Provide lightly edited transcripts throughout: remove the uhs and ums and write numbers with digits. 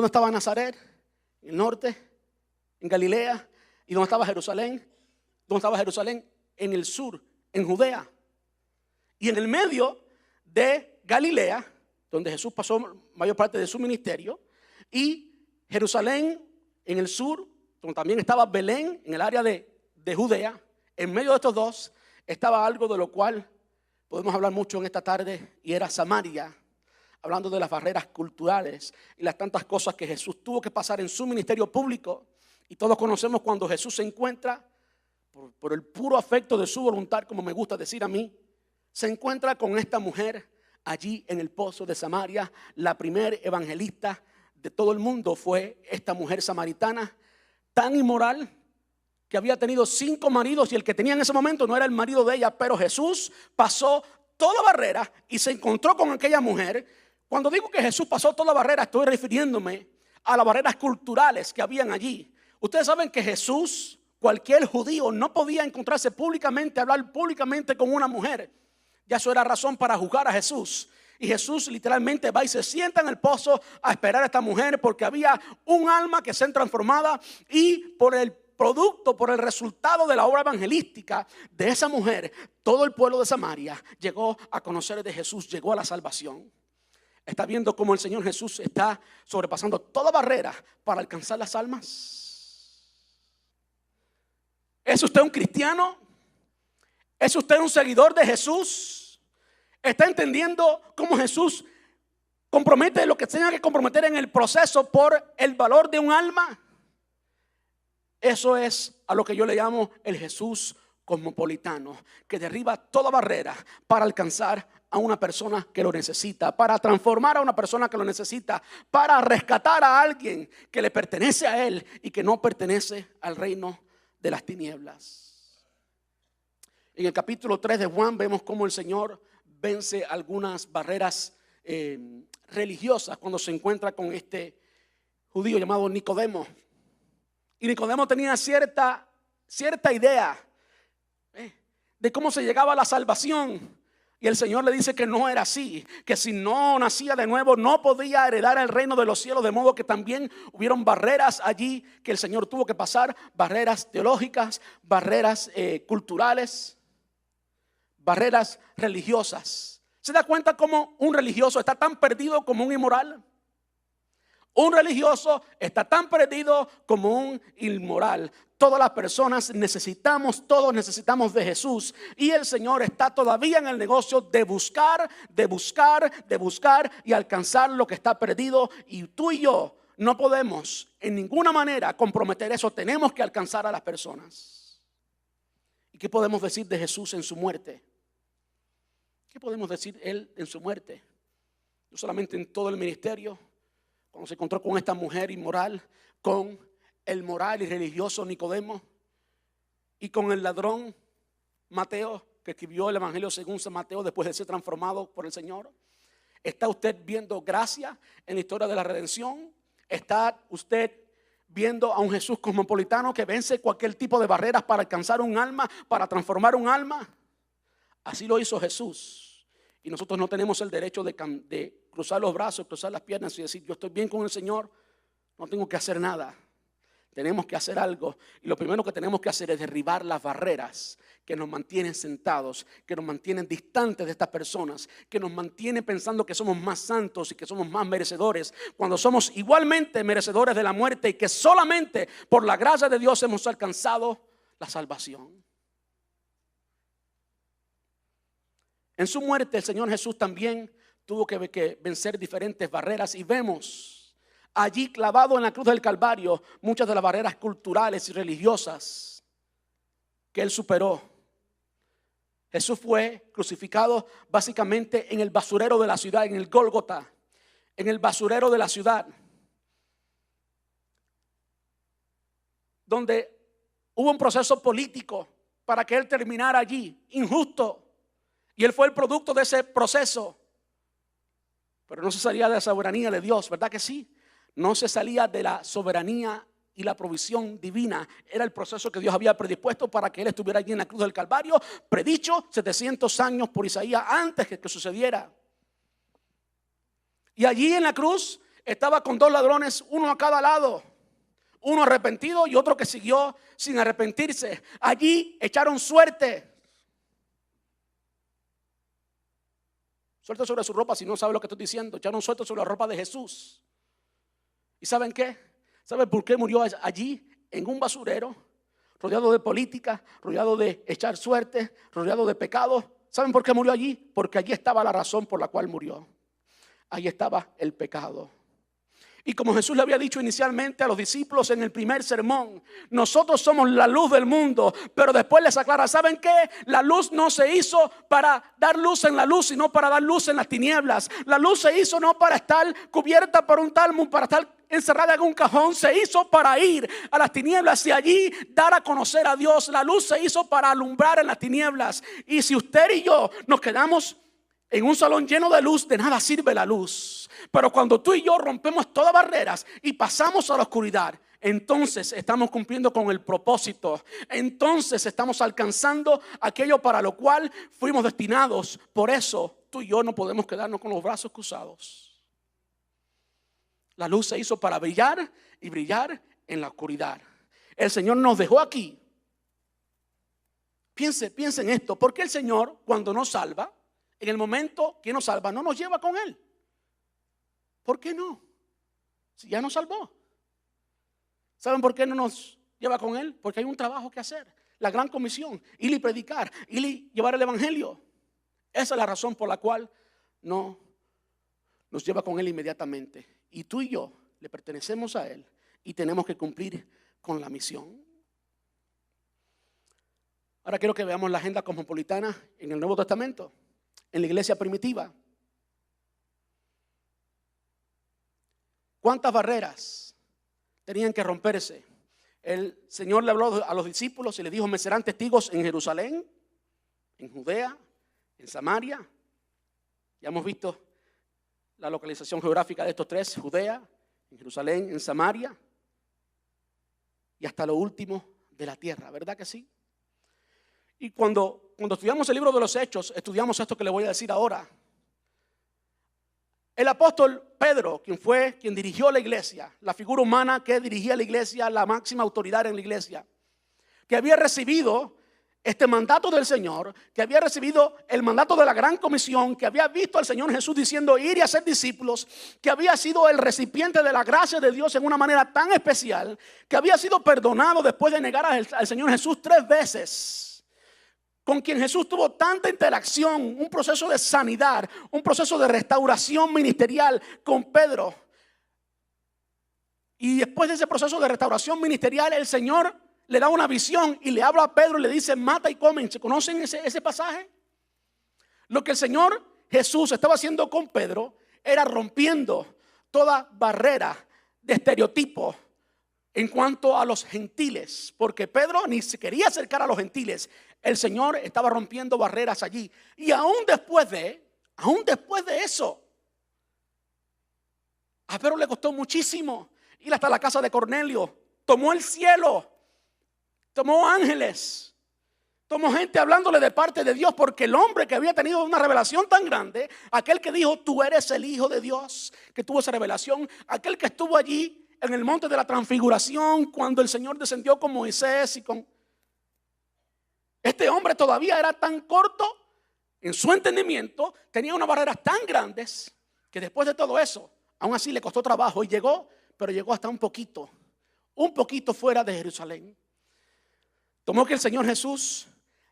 ¿Dónde estaba Nazaret? En el norte, en Galilea. ¿Y dónde estaba Jerusalén? ¿Dónde estaba Jerusalén? En el sur, en Judea. Y en el medio de Galilea, donde Jesús pasó mayor parte de su ministerio, y Jerusalén en el sur, donde también estaba Belén en el área de Judea. En medio de estos dos estaba algo de lo cual podemos hablar mucho en esta tarde, y era Samaria, hablando de las barreras culturales y las tantas cosas que Jesús tuvo que pasar en su ministerio público. Y todos conocemos cuando Jesús se encuentra, por el puro afecto de su voluntad, como me gusta decir a mí, se encuentra con esta mujer allí en el pozo de Samaria. La primer evangelista de todo el mundo fue esta mujer samaritana, tan inmoral, que había tenido 5 maridos y el que tenía en ese momento no era el marido de ella. Pero Jesús pasó toda barrera y se encontró con aquella mujer. Cuando digo que Jesús pasó toda barrera, estoy refiriéndome a las barreras culturales que habían allí. Ustedes saben que Jesús, cualquier judío, no podía encontrarse públicamente, hablar públicamente con una mujer. Ya eso era razón para juzgar a Jesús. Y Jesús literalmente va y se sienta en el pozo a esperar a esta mujer, porque había un alma que se transformada, y por el producto, por el resultado de la obra evangelística de esa mujer, todo el pueblo de Samaria llegó a conocer de Jesús, llegó a la salvación. Está viendo cómo el Señor Jesús está sobrepasando toda barrera para alcanzar las almas. ¿Es usted un cristiano? ¿Es usted un seguidor de Jesús? ¿Está entendiendo cómo Jesús compromete lo que tenga que comprometer en el proceso por el valor de un alma? Eso es a lo que yo le llamo el Jesús cosmopolitano, que derriba toda barrera para alcanzar a una persona que lo necesita, para transformar a una persona que lo necesita, para rescatar a alguien que le pertenece a él y que no pertenece al reino de las tinieblas. En el capítulo 3 de Juan vemos cómo el Señor vence algunas barreras religiosas cuando se encuentra con este judío llamado Nicodemo. Y Nicodemo tenía cierta idea de cómo se llegaba a la salvación. Y el Señor le dice que no era así, que si no nacía de nuevo no podía heredar el reino de los cielos. De modo que también hubieron barreras allí que el Señor tuvo que pasar, barreras teológicas, barreras culturales, barreras religiosas. ¿Se da cuenta cómo un religioso está tan perdido como un inmoral? Un religioso está tan perdido como un inmoral. Todas las personas todos necesitamos de Jesús. Y el Señor está todavía en el negocio de buscar y alcanzar lo que está perdido. Y tú y yo no podemos en ninguna manera comprometer eso. Tenemos que alcanzar a las personas. ¿Y qué podemos decir de Jesús en su muerte? ¿Qué podemos decir él en su muerte? No solamente en todo el ministerio, cuando se encontró con esta mujer inmoral, con el moral y religioso Nicodemo, y con el ladrón Mateo, que escribió el Evangelio según San Mateo después de ser transformado por el Señor. ¿Está usted viendo gracia en la historia de la redención? ¿Está usted viendo a un Jesús cosmopolitano que vence cualquier tipo de barreras para alcanzar un alma, para transformar un alma? Así lo hizo Jesús. Y nosotros no tenemos el derecho de cruzar los brazos, cruzar las piernas y decir: yo estoy bien con el Señor, no tengo que hacer nada. Tenemos que hacer algo. Y lo primero que tenemos que hacer es derribar las barreras que nos mantienen sentados, que nos mantienen distantes de estas personas, que nos mantienen pensando que somos más santos y que somos más merecedores, cuando somos igualmente merecedores de la muerte y que solamente por la gracia de Dios hemos alcanzado la salvación. En su muerte el Señor Jesús también tuvo que vencer diferentes barreras, y vemos allí clavado en la cruz del Calvario muchas de las barreras culturales y religiosas que él superó. Jesús fue crucificado básicamente en el basurero de la ciudad, en el Gólgota, en el basurero de la ciudad, donde hubo un proceso político para que él terminara allí, injusto. Y él fue el producto de ese proceso. Pero no se salía de la soberanía de Dios, ¿verdad que sí? No se salía de la soberanía y la provisión divina. Era el proceso que Dios había predispuesto para que él estuviera allí en la cruz del Calvario, predicho 700 años por Isaías antes que sucediera. Y allí en la cruz estaba con dos ladrones, uno a cada lado. Uno arrepentido y otro que siguió sin arrepentirse. Allí echaron suerte. Suerte sobre su ropa, si no sabe lo que estoy diciendo. Echaron suerte sobre la ropa de Jesús. ¿Y saben qué? ¿Saben por qué murió allí? En un basurero, rodeado de política, rodeado de echar suerte, rodeado de pecado. ¿Saben por qué murió allí? Porque allí estaba la razón por la cual murió. Ahí estaba el pecado. Y como Jesús le había dicho inicialmente a los discípulos en el primer sermón, nosotros somos la luz del mundo. Pero después les aclara, ¿saben qué? La luz no se hizo para dar luz en la luz, sino para dar luz en las tinieblas. La luz se hizo no para estar cubierta por un talmud, para estar encerrada en un cajón. Se hizo para ir a las tinieblas y allí dar a conocer a Dios. La luz se hizo para alumbrar en las tinieblas. Y si usted y yo nos quedamos en un salón lleno de luz, de nada sirve la luz. Pero cuando tú y yo rompemos todas barreras y pasamos a la oscuridad, entonces estamos cumpliendo con el propósito. Entonces estamos alcanzando aquello para lo cual fuimos destinados. Por eso tú y yo no podemos quedarnos con los brazos cruzados. La luz se hizo para brillar y brillar en la oscuridad. El Señor nos dejó aquí. Piense en esto. ¿Por qué el Señor, cuando nos salva, en el momento que nos salva, no nos lleva con Él? ¿Por qué no? Si ya nos salvó. ¿Saben por qué no nos lleva con Él? Porque hay un trabajo que hacer. La gran comisión, ir y predicar, ir y llevar el evangelio. Esa es la razón por la cual no nos lleva con Él inmediatamente. Y tú y yo le pertenecemos a Él y tenemos que cumplir con la misión. Ahora quiero que veamos la agenda cosmopolitana en el Nuevo Testamento, en la iglesia primitiva. ¿Cuántas barreras tenían que romperse? El Señor le habló a los discípulos y le dijo: me serán testigos en Jerusalén, en Judea, en Samaria. Ya hemos visto la localización geográfica de estos tres: Judea, en Jerusalén, en Samaria y hasta lo último de la tierra. ¿Verdad que sí? Y cuando estudiamos el libro de los Hechos, estudiamos esto que le voy a decir ahora. El apóstol Pedro, quien dirigió la iglesia, la figura humana que dirigía la iglesia, la máxima autoridad en la iglesia, que había recibido este mandato del Señor, que había recibido el mandato de la gran comisión, que había visto al Señor Jesús diciendo ir y hacer discípulos, que había sido el recipiente de la gracia de Dios en una manera tan especial, que había sido perdonado después de negar al Señor Jesús 3 veces. Con quien Jesús tuvo tanta interacción, un proceso de sanidad, un proceso de restauración ministerial con Pedro. Y después de ese proceso de restauración ministerial, el Señor le da una visión y le habla a Pedro y le dice: mata y come. ¿Se conocen ese pasaje? Lo que el Señor Jesús estaba haciendo con Pedro era rompiendo toda barrera de estereotipo en cuanto a los gentiles, porque Pedro ni se quería acercar a los gentiles. El Señor estaba rompiendo barreras allí. Y aún después de eso, a Pedro le costó muchísimo ir hasta la casa de Cornelio. Tomó el cielo, tomó ángeles, tomó gente hablándole de parte de Dios, porque el hombre que había tenido una revelación tan grande, aquel que dijo: tú eres el Hijo de Dios, que tuvo esa revelación, aquel que estuvo allí en el monte de la transfiguración cuando el Señor descendió con Moisés y con... Este hombre todavía era tan corto en su entendimiento, tenía unas barreras tan grandes, que después de todo eso, aún así le costó trabajo y llegó, pero llegó hasta un poquito fuera de Jerusalén. Tomó que el Señor Jesús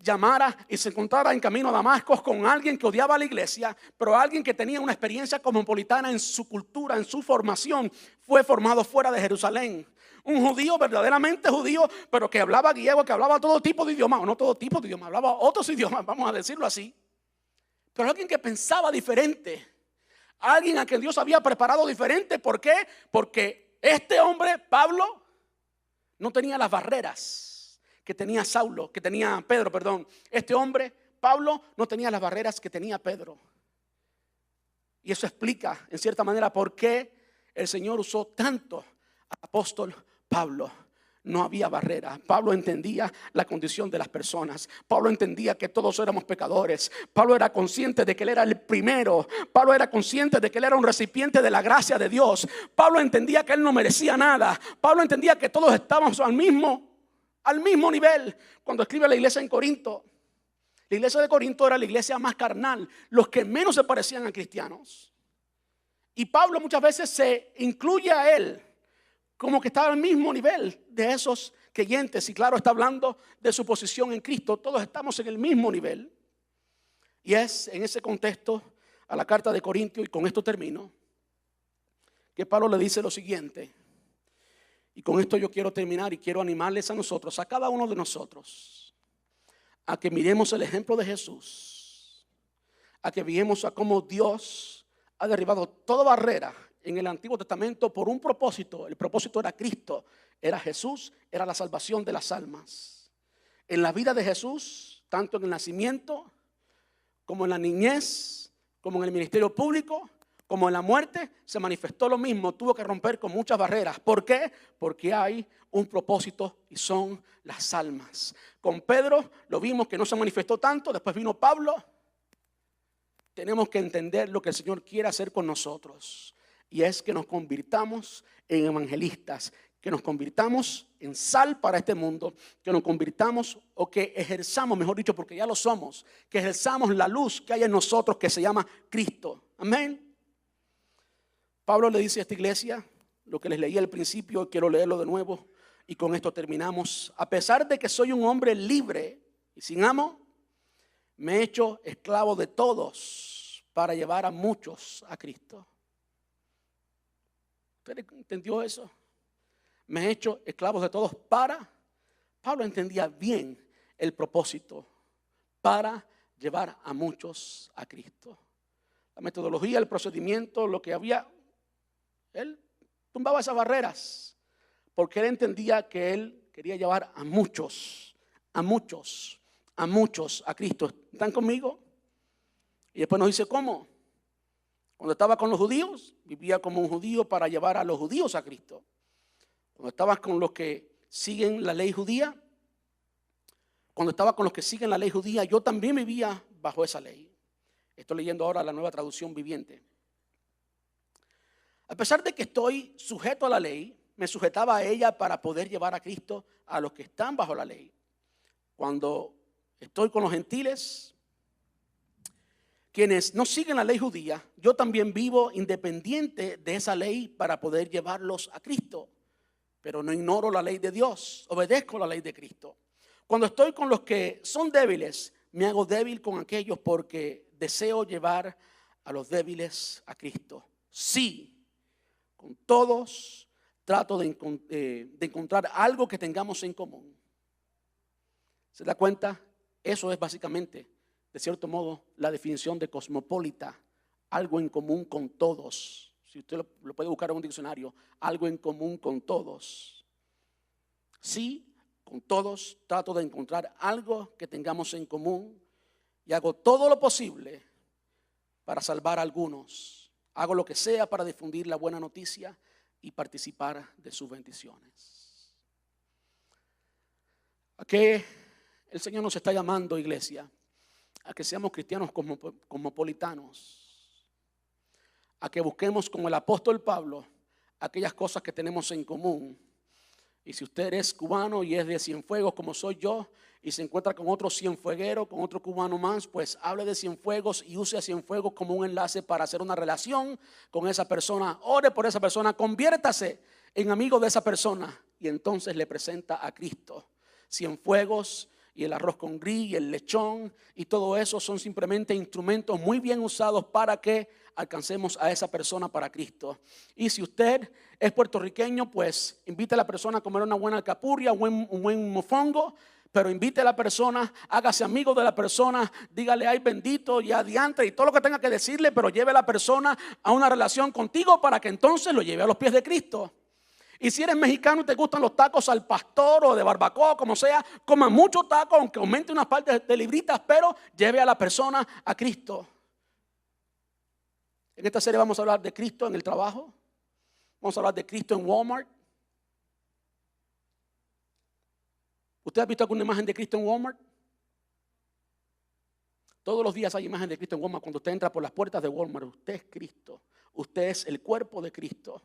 llamara y se encontrara en camino a Damasco con alguien que odiaba a la iglesia, pero alguien que tenía una experiencia cosmopolitana en su cultura, en su formación. Fue formado fuera de Jerusalén. Un judío, verdaderamente judío, pero que hablaba griego, que hablaba todo tipo de idiomas, o no todo tipo de idiomas, hablaba otros idiomas, vamos a decirlo así. Pero alguien que pensaba diferente, alguien a quien Dios había preparado diferente. ¿Por qué? Porque este hombre, Pablo, no tenía las barreras que tenía Pedro, perdón. Este hombre, Pablo, no tenía las barreras que tenía Pedro. Y eso explica, en cierta manera, por qué el Señor usó tanto al apóstol Pablo. no había barrera. Pablo entendía la condición de las personas. Pablo entendía que todos éramos pecadores. Pablo era consciente de que él era el primero. Pablo era consciente de que él era un recipiente de la gracia de Dios. Pablo entendía que él no merecía nada. Pablo entendía que todos estábamos al mismo nivel. Cuando escribe a la iglesia en Corinto, la iglesia de Corinto era la iglesia más carnal, los que menos se parecían a cristianos. Y Pablo muchas veces se incluye a él como que estaba al mismo nivel de esos creyentes. Y claro, está hablando de su posición en Cristo. Todos estamos en el mismo nivel. Y es en ese contexto a la carta de Corintios, y con esto termino, que Pablo le dice lo siguiente. Y con esto yo quiero terminar y quiero animarles a nosotros, a cada uno de nosotros, a que miremos el ejemplo de Jesús, a que veamos a cómo Dios ha derribado toda barrera en el Antiguo Testamento por un propósito. El propósito era Cristo, era Jesús, era la salvación de las almas. En la vida de Jesús, tanto en el nacimiento, como en la niñez, como en el ministerio público, como en la muerte, se manifestó lo mismo. Tuvo que romper con muchas barreras. ¿Por qué? Porque hay un propósito y son las almas. Con Pedro lo vimos que no se manifestó tanto. Después vino Pablo. Tenemos que entender lo que el Señor quiere hacer con nosotros. Y es que nos convirtamos en evangelistas, que nos convirtamos en sal para este mundo, que nos convirtamos o que ejerzamos, mejor dicho, porque ya lo somos, que ejerzamos la luz que hay en nosotros que se llama Cristo. Amén. Pablo le dice a esta iglesia lo que les leí al principio, quiero leerlo de nuevo y con esto terminamos. A pesar de que soy un hombre libre y sin amo, me he hecho esclavo de todos para llevar a muchos a Cristo. ¿Usted entendió eso? Me he hecho esclavos de todos para. Pablo entendía bien el propósito, para llevar a muchos a Cristo. La metodología, el procedimiento, lo que había, él tumbaba esas barreras, porque él entendía que él quería llevar a muchos a Cristo. ¿Están conmigo? Y después nos dice cómo. Cuando estaba con los judíos, vivía como un judío para llevar a los judíos a Cristo. Cuando estaba con los que siguen la ley judía, yo también vivía bajo esa ley. Estoy leyendo ahora la Nueva Traducción Viviente. A pesar de que estoy sujeto a la ley, me sujetaba a ella para poder llevar a Cristo a los que están bajo la ley. Cuando estoy con los gentiles, quienes no siguen la ley judía, yo también vivo independiente de esa ley para poder llevarlos a Cristo. Pero no ignoro la ley de Dios, obedezco la ley de Cristo. Cuando estoy con los que son débiles, me hago débil con aquellos porque deseo llevar a los débiles a Cristo. Sí, con todos trato de encontrar algo que tengamos en común. ¿Se da cuenta? Eso es básicamente, de cierto modo, la definición de cosmopolita. Algo en común con todos. Si usted lo puede buscar en un diccionario, algo en común con todos. Sí, con todos trato de encontrar algo que tengamos en común y hago todo lo posible para salvar a algunos. Hago lo que sea para difundir la buena noticia y participar de sus bendiciones. ¿A qué el Señor nos está llamando, iglesia? A que seamos cristianos cosmopolitanos. A que busquemos, como el apóstol Pablo, aquellas cosas que tenemos en común. Y si usted es cubano y es de Cienfuegos como soy yo, y se encuentra con otro cienfueguero, con otro cubano más, pues hable de Cienfuegos y use a Cienfuegos como un enlace para hacer una relación con esa persona. Ore por esa persona, conviértase en amigo de esa persona y entonces le presenta a Cristo. Cienfuegos y el arroz con gris y el lechón y todo eso son simplemente instrumentos muy bien usados para que alcancemos a esa persona para Cristo. Y si usted es puertorriqueño, pues invite a la persona a comer una buena alcapurria, un buen mofongo, pero invite a la persona, hágase amigo de la persona, dígale ay bendito y adiante y todo lo que tenga que decirle, pero lleve a la persona a una relación contigo para que entonces lo lleve a los pies de Cristo. Y si eres mexicano y te gustan los tacos al pastor o de barbacoa, como sea, coma mucho taco, aunque aumente unas partes de libritas, pero lleve a la persona a Cristo. En esta serie vamos a hablar de Cristo en el trabajo. Vamos a hablar de Cristo en Walmart. ¿Usted ha visto alguna imagen de Cristo en Walmart? Todos los días hay imagen de Cristo en Walmart. Cuando usted entra por las puertas de Walmart, usted es Cristo. Usted es el cuerpo de Cristo.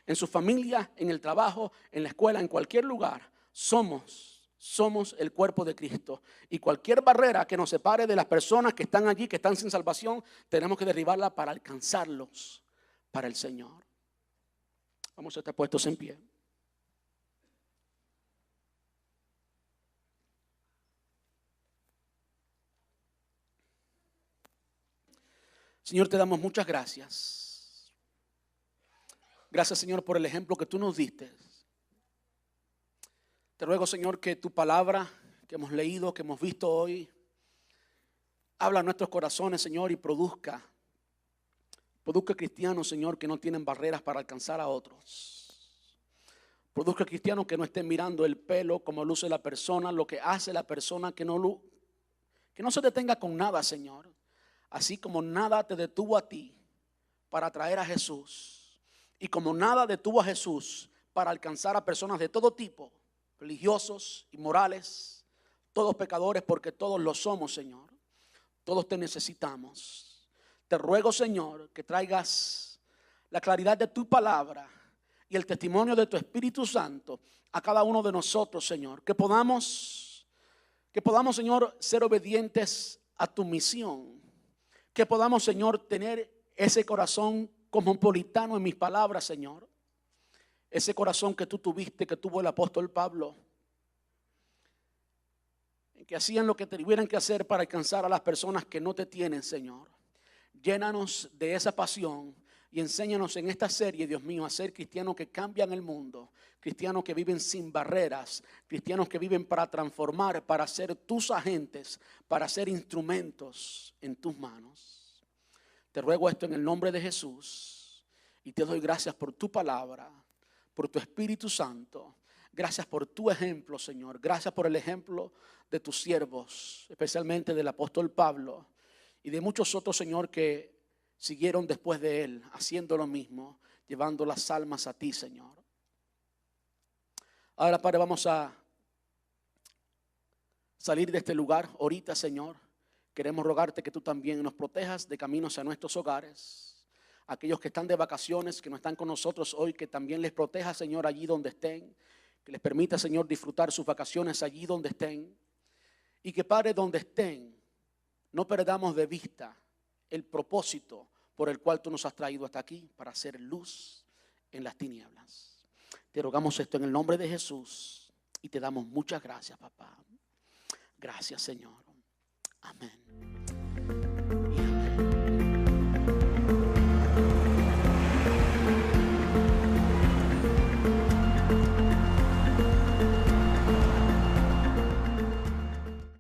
En su familia, en el trabajo, en la escuela, en cualquier lugar, somos el cuerpo de Cristo. Y cualquier barrera que nos separe de las personas que están allí, que están sin salvación, tenemos que derribarla para alcanzarlos para el Señor. Vamos a estar puestos en pie. Señor, te damos muchas gracias. Gracias, Señor, por el ejemplo que tú nos diste. Te ruego, Señor, que tu palabra que hemos leído, que hemos visto hoy, habla a nuestros corazones, Señor, y produzca cristianos, Señor, que no tienen barreras para alcanzar a otros. Produzca cristianos que no estén mirando el pelo, como luce la persona, lo que hace la persona, que no se detenga con nada, Señor. Así como nada te detuvo a ti para traer a Jesús, y como nada detuvo a Jesús para alcanzar a personas de todo tipo, religiosos, inmorales, todos pecadores, porque todos lo somos, Señor. Todos te necesitamos. Te ruego, Señor, que traigas la claridad de tu palabra y el testimonio de tu Espíritu Santo a cada uno de nosotros, Señor. Que podamos, Señor, ser obedientes a tu misión. Que podamos, Señor, tener ese corazón cosmopolitano en mis palabras, Señor. Ese corazón que tú tuviste, que tuvo el apóstol Pablo, en que hacían lo que tuvieran que hacer para alcanzar a las personas que no te tienen, Señor. Llénanos de esa pasión y enséñanos en esta serie, Dios mío, a ser cristianos que cambian el mundo, cristianos que viven sin barreras, cristianos que viven para transformar, para ser tus agentes, para ser instrumentos en tus manos. Te ruego esto en el nombre de Jesús y te doy gracias por tu palabra, por tu Espíritu Santo. Gracias por tu ejemplo, Señor. Gracias por el ejemplo de tus siervos, especialmente del apóstol Pablo y de muchos otros, Señor, que siguieron después de él, haciendo lo mismo, llevando las almas a ti, Señor. Ahora, Padre, vamos a salir de este lugar ahorita, Señor. Queremos rogarte que tú también nos protejas de caminos a nuestros hogares. Aquellos que están de vacaciones, que no están con nosotros hoy, que también les proteja, Señor, allí donde estén. Que les permita, Señor, disfrutar sus vacaciones allí donde estén. Y que, Padre, donde estén, no perdamos de vista el propósito por el cual tú nos has traído hasta aquí, para hacer luz en las tinieblas. Te rogamos esto en el nombre de Jesús y te damos muchas gracias, papá. Gracias, Señor. Amén.